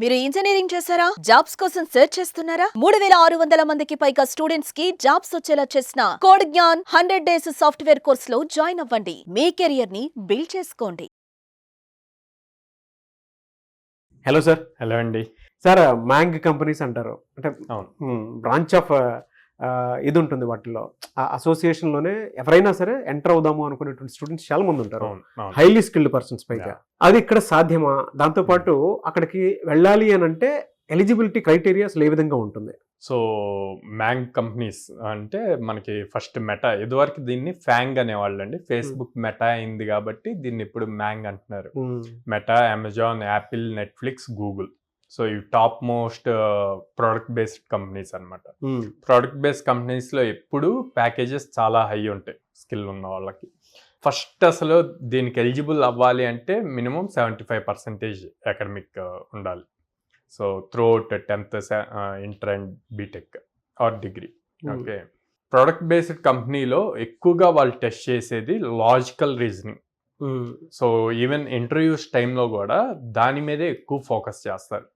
మీరు ఇంజనీరింగ్ చేశారా? జాబ్స్ కోసం సెర్చ్ చేస్తున్నారా? 3600 మందికి పైగా స్టూడెంట్స్ కి జాబ్స్ వచ్చేలా చేసిన code Gyan 100 days software course లో జాయిన్ అవ్వండి. మీ కెరియర్ ని బిల్డ్ చేసుకోండి. Hello sir. హలో అండి. సార్ మ్యాంగ్ కంపెనీస్ అంటారు, అంటే అవును. బ్రాంచ్ ఆఫ్ ఇది ఉంటుంది వాటిలో, ఆ అసోసియేషన్లోనే ఎవరైనా సరే ఎంటర్ అవుదాము అనుకునేటువంటి స్టూడెంట్స్ చాలా మంది ఉంటారు, హైలీ స్కిల్డ్ పర్సన్స్ పైగా. అది ఇక్కడ సాధ్యమా? దాంతోపాటు అక్కడికి వెళ్ళాలి అని అంటే ఎలిజిబిలిటీ క్రైటీరియా అసలు ఏ విధంగా ఉంటుంది? సో మ్యాంగ్ కంపెనీస్ అంటే మనకి ఫస్ట్ మెటా, ఇదివరకు దీన్ని ఫ్యాంగ్ అనేవాళ్ళు అండి. ఫేస్బుక్ మెటా అయింది కాబట్టి దీన్ని ఇప్పుడు మ్యాంగ్ అంటున్నారు. Meta, Amazon, Apple, Netflix, Google. So ఇవి top most product based companies అనమాట. ప్రోడక్ట్ బేస్డ్ కంపెనీస్లో ఎప్పుడు ప్యాకేజెస్ చాలా హై ఉంటాయి స్కిల్ ఉన్న వాళ్ళకి. ఫస్ట్ అసలు దీనికి ఎలిజిబుల్ అవ్వాలి అంటే మినిమం 75% అకాడమిక్ ఉండాలి. So throughout 10th, inter and BTech or degree. Okay, product based కంపెనీలో ఎక్కువగా వాళ్ళు టెస్ట్ చేసేది logical reasoning. So even interviews టైంలో కూడా దాని మీదే ఎక్కువ ఫోకస్ చేస్తారు.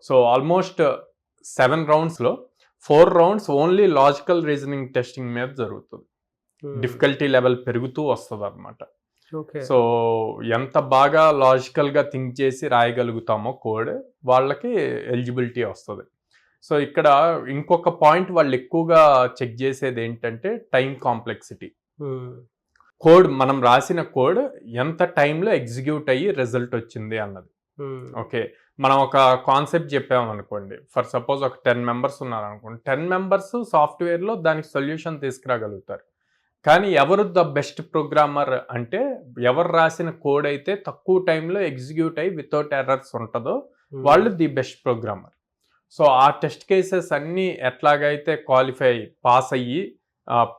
సో ఆల్మోస్ట్ 7 రౌండ్స్లో 4 rounds only logical reasoning testing మీద జరుగుతుంది. డిఫికల్టీ లెవెల్ పెరుగుతూ వస్తుంది అనమాట. సో ఎంత బాగా లాజికల్గా థింక్ చేసి రాయగలుగుతామో కోడ్, వాళ్ళకి ఎలిజిబిలిటీ వస్తుంది. సో ఇక్కడ ఇంకొక పాయింట్ వాళ్ళు ఎక్కువగా చెక్ చేసేది ఏంటంటే టైం కాంప్లెక్సిటీ. కోడ్, మనం రాసిన కోడ్ ఎంత టైంలో ఎగ్జిక్యూట్ అయ్యి రిజల్ట్ వచ్చింది అన్నది. ఓకే, మనం ఒక కాన్సెప్ట్ చెప్పామనుకోండి, ఫర్ సపోజ్ ఒక 10 మెంబర్స్ ఉన్నారనుకోండి, 10 మెంబర్స్ సాఫ్ట్వేర్లో దానికి సొల్యూషన్ తీసుకురాగలుగుతారు. కానీ ఎవరు ద బెస్ట్ ప్రోగ్రామర్ అంటే, ఎవరు రాసిన కోడ్ అయితే తక్కువ టైంలో ఎగ్జిక్యూట్ అయ్యి వితౌట్ ఎర్రర్స్ ఉంటుందో వాళ్ళు ది బెస్ట్ ప్రోగ్రామర్. సో ఆ టెస్ట్ కేసెస్ అన్నీ ఎట్లాగైతే క్వాలిఫై పాస్ అయ్యి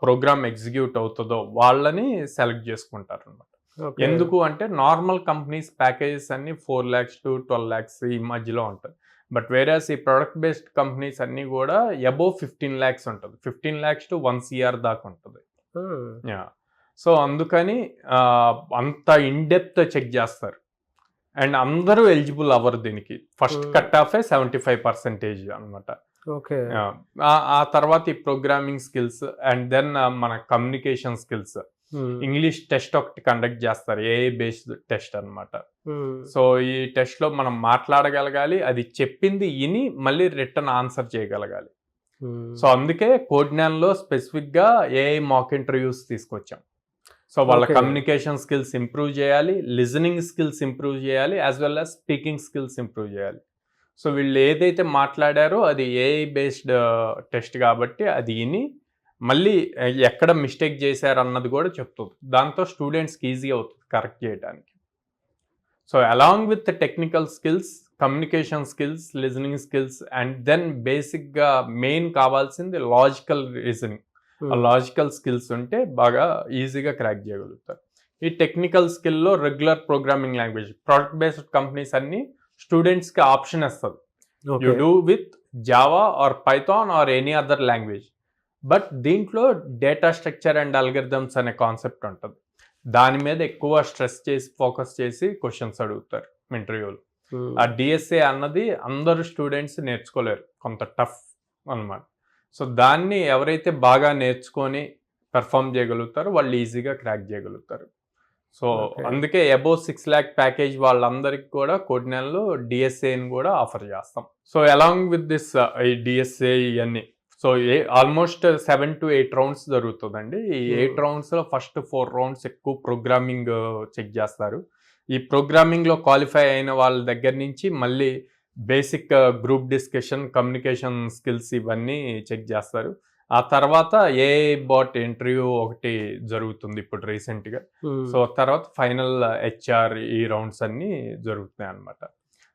ప్రోగ్రామ్ ఎగ్జిక్యూట్ అవుతుందో వాళ్ళని సెలెక్ట్ చేసుకుంటారు అనమాట. ఎందుకు అంటే నార్మల్ కంపెనీస్ ప్యాకేజెస్ అన్ని 4 lakhs to 12 lakhs ఈ మధ్యలో ఉంటుంది. బట్ వేరేస్ ఈ ప్రొడక్ట్ బేస్డ్ కంపెనీస్ అన్నీ కూడా అబోవ్ 15 lakhs ఉంటుంది. 15 lakhs to 1 crore దాకా ఉంటుంది. సో అందుకని అంత ఇన్డెప్త్ చెక్ చేస్తారు. అండ్ అందరూ ఎలిజిబుల్ అవ్వరు దీనికి. ఫస్ట్ కట్ ఆఫ్ 75% అనమాట. ఆ తర్వాత ఈ ప్రోగ్రామింగ్ స్కిల్స్ అండ్ దెన్ మన కమ్యూనికేషన్ స్కిల్స్, ఇంగ్లీష్ టెస్ట్ ఒకటి కండక్ట్ చేస్తారు, ఏఐ బేస్డ్ టెస్ట్ అనమాట. సో ఈ టెస్ట్ లో మనం మాట్లాడగలగాలి, అది చెప్పింది విని మళ్ళీ రిటర్న్ ఆన్సర్ చేయగలగాలి. సో అందుకే కోడ్జ్ఞాన్లో స్పెసిఫిక్ గా ఏఐ మాక్ ఇంటర్వ్యూస్ తీసుకొచ్చాం. సో వాళ్ళ కమ్యూనికేషన్ స్కిల్స్ ఇంప్రూవ్ చేయాలి, లిజనింగ్ స్కిల్స్ ఇంప్రూవ్ చేయాలి, as well as speaking skills improve చేయాలి. సో వీళ్ళు ఏదైతే మాట్లాడారో అది ఏఐ బేస్డ్ టెస్ట్ కాబట్టి అది విని మళ్ళీ ఎక్కడ మిస్టేక్ చేశారు అన్నది కూడా చెప్తుంది. దాంతో స్టూడెంట్స్కి ఈజీ అవుతుంది కరెక్ట్ చేయడానికి. So along with technical skills, communication skills, listening skills and then బేసిక్గా మెయిన్ కావాల్సింది లాజికల్ రీజనింగ్. ఆ లాజికల్ స్కిల్స్ ఉంటే బాగా ఈజీగా క్రాక్ చేయగలుగుతారు. ఈ టెక్నికల్ స్కిల్లో regular programming language, product based companies అన్ని స్టూడెంట్స్కి ఆప్షన్ ఇస్తుంది. You do with Java or Python or any other language. But దీంట్లో డేటా స్ట్రక్చర్ అండ్ అల్గరిథమ్స్ అనే కాన్సెప్ట్ ఉంటుంది. దాని మీద ఎక్కువ స్ట్రెస్ చేసి ఫోకస్ చేసి క్వశ్చన్స్ అడుగుతారు ఇంటర్వ్యూలో. ఆ డిఎస్ఏ అన్నది అందరు స్టూడెంట్స్ నేర్చుకోలేరు, కొంత టఫ్ అన్నమాట. సో దాన్ని ఎవరైతే బాగా నేర్చుకొని పెర్ఫామ్ చేయగలుగుతారో వాళ్ళు ఈజీగా క్రాక్ చేయగలుగుతారు. సో అందుకే అబోవ్ 6 lakh ప్యాకేజ్ వాళ్ళందరికీ కూడా కోడ్జ్ఞాన్లో డిఎస్ఏని కూడా ఆఫర్ చేస్తాం. సో అలాంగ్ విత్ దిస్ ఈ డిఎస్ఏ ఇవన్నీ, సో ఆల్మోస్ట్ 7 to 8 రౌండ్స్ జరుగుతుందండి. ఈ 8 రౌండ్స్లో ఫస్ట్ 4 రౌండ్స్ ఎక్కువ ప్రోగ్రామింగ్ చెక్ చేస్తారు. ఈ ప్రోగ్రామింగ్లో క్వాలిఫై అయిన వాళ్ళ దగ్గర నుంచి మళ్ళీ basic group discussion, communication skills ఇవన్నీ చెక్ చేస్తారు. ఆ తర్వాత ఏఐ బాట్ ఇంటర్వ్యూ ఒకటి జరుగుతుంది ఇప్పుడు రీసెంట్గా. సో తర్వాత ఫైనల్ హెచ్ఆర్, ఈ రౌండ్స్ అన్నీ జరుగుతున్నాయి అన్నమాట.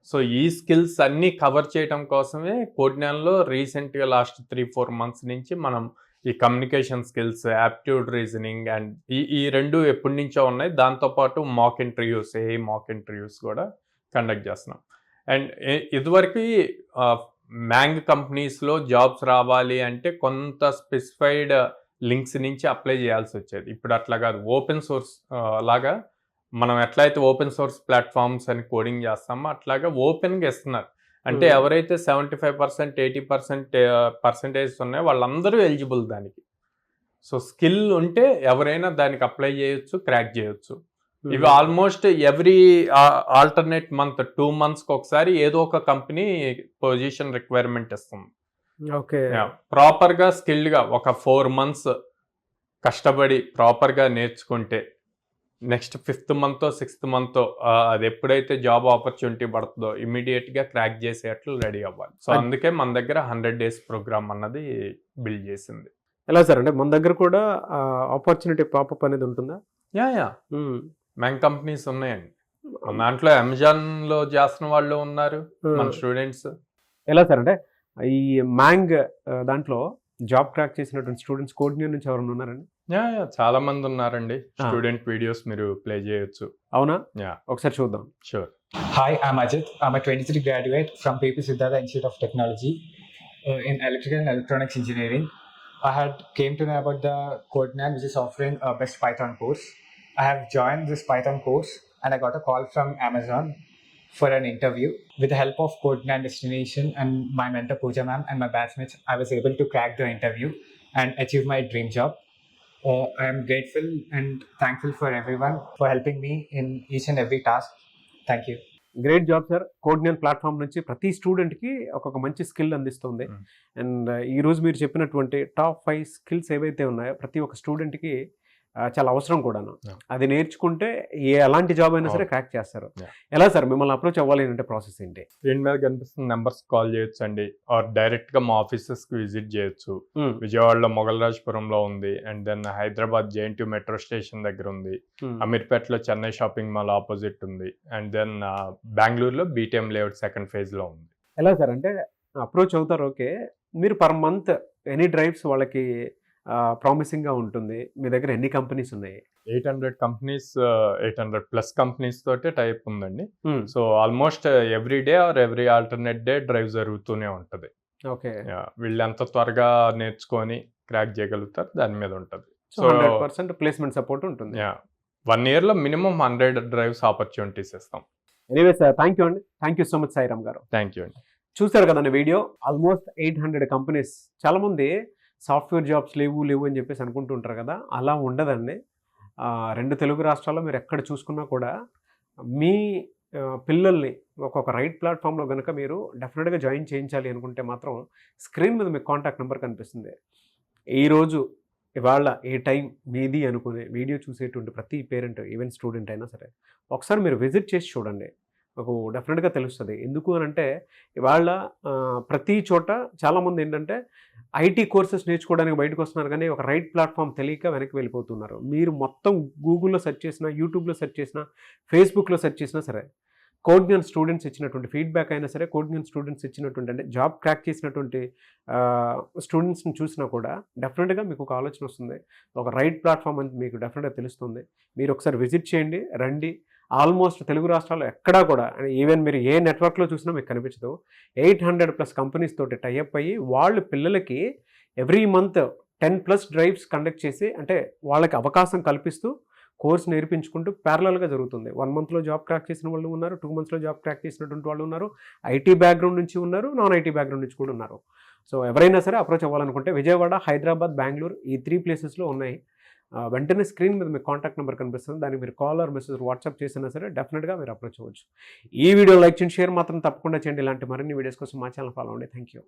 సో ఈ స్కిల్స్ అన్నీ కవర్ చేయడం కోసమే కోడ్జ్ఞాన్లో రీసెంట్గా లాస్ట్ 3-4 months నుంచి మనం ఈ communication skills, aptitude reasoning and ఈ రెండు ఎప్పటి నుంచో ఉన్నాయి. దాంతోపాటు mock interviews, AI mock interviews కూడా కండక్ట్ చేస్తున్నాం. అండ్ ఇదివరకు మ్యాంగ్ కంపెనీస్లో జాబ్స్ రావాలి అంటే కొంత స్పెసిఫైడ్ లింక్స్ నుంచి అప్లై చేయాల్సి వచ్చేది. ఇప్పుడు అట్లా కాదు, ఓపెన్ సోర్స్ లాగా మనం ఎట్లయితే ఓపెన్ సోర్స్ ప్లాట్ఫామ్స్ అని కోడింగ్ చేస్తామో అట్లాగా ఓపెన్గా ఇస్తున్నారు. అంటే ఎవరైతే 75% 80% పర్సెంటేజ్ ఉన్నాయో వాళ్ళందరూ ఎలిజిబుల్ దానికి. సో స్కిల్ ఉంటే ఎవరైనా దానికి అప్లై చేయొచ్చు, క్రాక్ చేయొచ్చు. ఇవి ఆల్మోస్ట్ ఎవ్రీ ఆల్టర్నేట్ మంత్ 2 monthsకి ఒకసారి ఏదో ఒక కంపెనీ పొజిషన్ రిక్వైర్మెంట్ ఇస్తుంది. ఓకే, ప్రాపర్గా స్కిల్డ్గా ఒక 4 months కష్టపడి ప్రాపర్గా నేర్చుకుంటే next 5th month 6th month అది ఎప్పుడైతే జాబ్ ఆపర్చునిటీ పడుతుందో ఇమీడియట్గా క్రాక్ చేసేట్లు రెడీ అవ్వాలి. సో అందుకే మన దగ్గర 100 days ప్రోగ్రామ్ అన్నది బిల్డ్ చేసింది. ఎలా సార్, అంటే మన దగ్గర కూడా ఆపర్చునిటీ పాపప్ అనేది ఉంటుందా? యా మ్యాంగ్ కంపెనీస్ ఉన్నాయండి. మన దాంట్లో అమెజాన్లో చేస్తున్న వాళ్ళు ఉన్నారు మన స్టూడెంట్స్. ఎలా సార్, అంటే ఈ మ్యాంగ్ దాంట్లో జాబ్ క్రాక్ చేసినటువంటి స్టూడెంట్స్ కోఆర్డినేటర్ నుంచి ఎవరైనా ఉన్నారండి? యా చాలా మంది ఉన్నారండి. స్టూడెంట్ వీడియోస్ మీరు ప్లే చేయొచ్చు. అవునా? యా ఒకసారి చూద్దాం. Sure. Hi, I'm Ajit. I'm a 23 graduate from PP Siddhartha Institute of Technology in Electrical and Electronics Engineering. I had came to know about the Codenan, which is offering a best Python course. I have joined this Python course and I got a call from Amazon for an interview. With the help of Codenan Destination and my mentor Pooja ma'am and my batchmates, I was able to crack the interview and achieve my dream job. I am grateful and thankful for everyone for helping me in each and every task. Thank you. Great job sir. కోడ్నియన్ platform నుంచి ప్రతి స్టూడెంట్కి ఒక్కొక్క మంచి skill అందిస్తుంది. And ఈరోజు మీరు చెప్పినటువంటి టాప్ 5 స్కిల్స్ ఏవైతే ఉన్నాయో ప్రతి ఒక్క స్టూడెంట్కి చాలా అవసరం కూడాను. అది నేర్చుకుంటే ఎలాంటి జాబ్ అయినా సరే క్రాక్ చేస్తారు. ఎలా సార్ మిమ్మల్ని అప్రోచ్ అవ్వాలి అంటే ప్రాసెస్ ఏంటి? స్క్రీన్ మీద కనిపిస్తున్న నెంబర్స్ కాల్ చేయొచ్చు అండి, ఆర్ డైరెక్ట్ గా మా ఆఫీసెస్కి విజిట్ చేయొచ్చు. విజయవాడలో మొగల్రాజ్పురంలో ఉంది, and then Hyderabad JNTU metro station దగ్గర ఉంది, అమీర్పేటలో చెన్నై షాపింగ్ మాల్ ఆపోజిట్ ఉంది, అండ్ దెన్ బెంగళూరులో BTM లేఅవుట్ 2nd phase లో ఉంది. ఎలా సార్, అంటే అప్రోచ్ అవుతారు, ఓకే, మీరు పర్ మంత్ ఎనీ డ్రైవ్స్ వాళ్ళకి ప్రామిసింగ్ గా ఉంటుంది? మీ దగ్గర ఎన్ని కంపెనీస్ ఉన్నాయి? 800 కంపెనీస్, 800+ కంపెనీస్ తోటే టైప్ ఉందండి. So almost every day or every alternate day drive జరుగుతూనే ఉంటుంది. ఓకే, వీళ్ళు ఎంత త్వరగా నేర్చుకొని క్రాక్ చేయగలుగుతారు దాని మీద ఉంటుంది. సో 100% ప్లేస్మెంట్ సపోర్ట్ ఉంటుంది. 1 year లో మినిమం 100 డ్రైవ్స్ ఆపర్చునిటీస్ ఇస్తాం. ఎనీవే సార్, థ్యాంక్ యూ అండి. Thank you so much Sairam గారు. థ్యాంక్ యూ అండి. చూసారు కదండి వీడియో, ఆల్మోస్ట్ 800 కంపెనీస్. చాలామంది సాఫ్ట్వేర్ జాబ్స్ లేవు అని చెప్పేసి అనుకుంటూ ఉంటారు కదా, అలా ఉండదండి. 2 తెలుగు రాష్ట్రాల్లో మీరు ఎక్కడ చూసుకున్నా కూడా మీ పిల్లల్ని ఒక్కొక్క రైట్ ప్లాట్ఫామ్లో కనుక మీరు డెఫినెట్గా జాయిన్ చేయించాలి అనుకుంటే మాత్రం స్క్రీన్ మీద మీకు కాంటాక్ట్ నెంబర్ కనిపిస్తుంది. ఈరోజు ఇవాళ ఏ టైం మీది అనుకునే వీడియో చూసేటువంటి ప్రతి పేరెంట్, ఈవెన్ స్టూడెంట్ అయినా సరే ఒకసారి మీరు విజిట్ చేసి చూడండి, మీకు డెఫినెట్గా తెలుస్తుంది. ఎందుకు అని అంటే ఇవాళ ప్రతి చోట చాలామంది ఏంటంటే IT కోర్సెస్ నేర్చుకోవడానికి బయటకు వస్తున్నారు, కానీ ఒక రైట్ ప్లాట్ఫామ్ తెలియక వెనక్కి వెళ్ళిపోతున్నారు. మీరు మొత్తం గూగుల్లో సెర్చ్ చేసినా, యూట్యూబ్లో సెర్చ్ చేసినా, ఫేస్బుక్లో సెర్చ్ చేసినా సరే కోడ్నియన్ స్టూడెంట్స్ ఇచ్చినటువంటి ఫీడ్బ్యాక్ అయినా సరే, కోడ్నియన్ స్టూడెంట్స్ ఇచ్చినటువంటి అంటే జాబ్ క్రాక్ చేసినటువంటి స్టూడెంట్స్ని చూసినా కూడా డెఫినెట్గా మీకు ఒక ఆలోచన వస్తుంది, ఒక రైట్ ప్లాట్ఫామ్ అని మీకు డెఫినెట్గా తెలుస్తుంది. మీరు ఒకసారి విజిట్ చేయండి, రండి. ఆల్మోస్ట్ తెలుగు రాష్ట్రాల్లో ఎక్కడా కూడా, ఈవెన్ మీరు ఏ నెట్వర్క్లో చూసినా మీకు కనిపించదు, 800+ కంపెనీస్ తోటి టైఅప్ అయ్యి వాళ్ళు పిల్లలకి ఎవ్రీ మంత్ 10+ డ్రైవ్స్ కండక్ట్ చేసి, అంటే వాళ్ళకి అవకాశం కల్పిస్తూ కోర్స్ నేర్పించుకుంటూ ప్యారలల్గా జరుగుతుంది. 1 monthలో జాబ్ క్రాక్ చేసిన వాళ్ళు ఉన్నారు, 2 monthsలో జాబ్ క్రాక్ చేసినటువంటి వాళ్ళు ఉన్నారు, IT బ్యాక్గ్రౌండ్ నుంచి ఉన్నారు, నాన్ IT బ్యాక్గ్రౌండ్ నుంచి కూడా ఉన్నారు. సో ఎవరైనా సరే అప్రోచ్ అవ్వాలనుకుంటే విజయవాడ, హైదరాబాద్, బెంగళూరు ఈ 3 places ఉన్నాయి. వెంటనే స్క్రీన్ మీద మీకు కాంటాక్ట్ నెంబర్ కనిపిస్తుంది, దానికి మీరు కాల్ ఆర్ మెసేజ్ వాట్సాప్ చేసినా సరే డెఫినెట్గా మీరు అప్రోచ్ అవ్వచ్చు. ఈ వీడియో లైక్ చేయండి, షేర్ మాత్రం తప్పకుండా చేయండి. ఇలాంటి మరిన్ని వీడియోస్ కోసం మా ఛానల్ ఫాలో అవ్వండి. Thank you.